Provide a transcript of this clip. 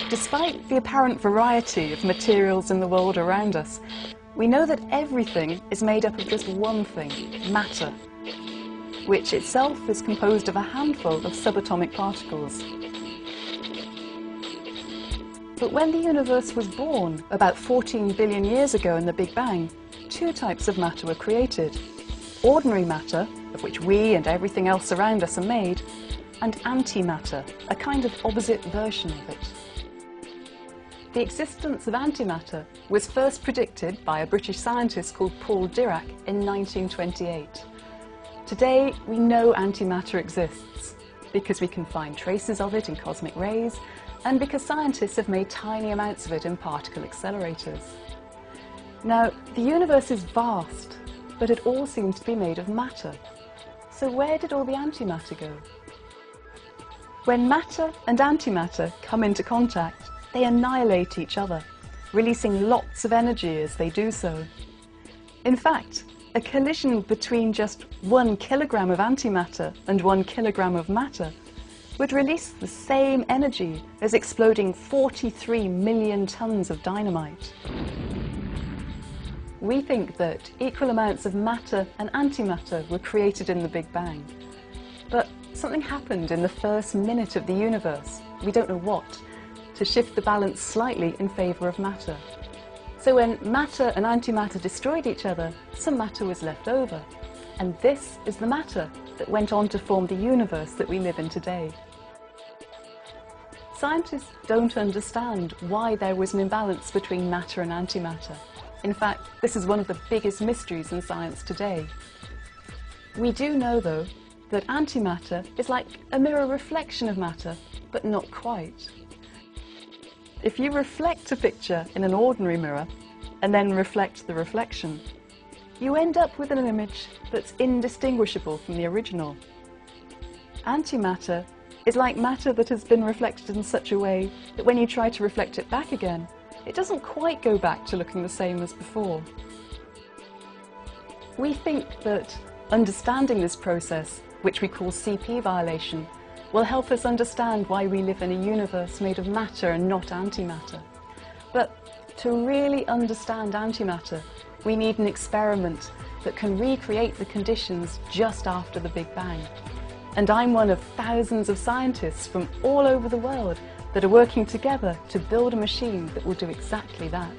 Despite the apparent variety of materials in the world around us, we know that everything is made up of just one thing, matter, which itself is composed of a handful of subatomic particles. But when the universe was born, about 14 billion years ago in the Big Bang, two types of matter were created: ordinary matter, of which we and everything else around us are made, and antimatter, a kind of opposite version of it. The existence of antimatter was first predicted by a British scientist called Paul Dirac in 1928. Today, we know antimatter exists because we can find traces of it in cosmic rays, and because scientists have made tiny amounts of it in particle accelerators. Now, the universe is vast, but it all seems to be made of matter. So where did all the antimatter go? When matter and antimatter come into contact, they annihilate each other, releasing lots of energy as they do so. In fact, a collision between just 1 kilogram of antimatter and 1 kilogram of matter would release the same energy as exploding 43 million tons of dynamite. We think that equal amounts of matter and antimatter were created in the Big Bang. But something happened in the first minute of the universe, we don't know what, to shift the balance slightly in favour of matter. So when matter and antimatter destroyed each other, some matter was left over. And this is the matter that went on to form the universe that we live in today. Scientists don't understand why there was an imbalance between matter and antimatter. In fact, this is one of the biggest mysteries in science today. We do know, though, that antimatter is like a mirror reflection of matter, but not quite. If you reflect a picture in an ordinary mirror and then reflect the reflection, you end up with an image that's indistinguishable from the original. Antimatter is like matter that has been reflected in such a way that when you try to reflect it back again, it doesn't quite go back to looking the same as before. We think that understanding this process, which we call CP violation, will help us understand why we live in a universe made of matter and not antimatter. But to really understand antimatter, we need an experiment that can recreate the conditions just after the Big Bang. And I'm one of thousands of scientists from all over the world that are working together to build a machine that will do exactly that.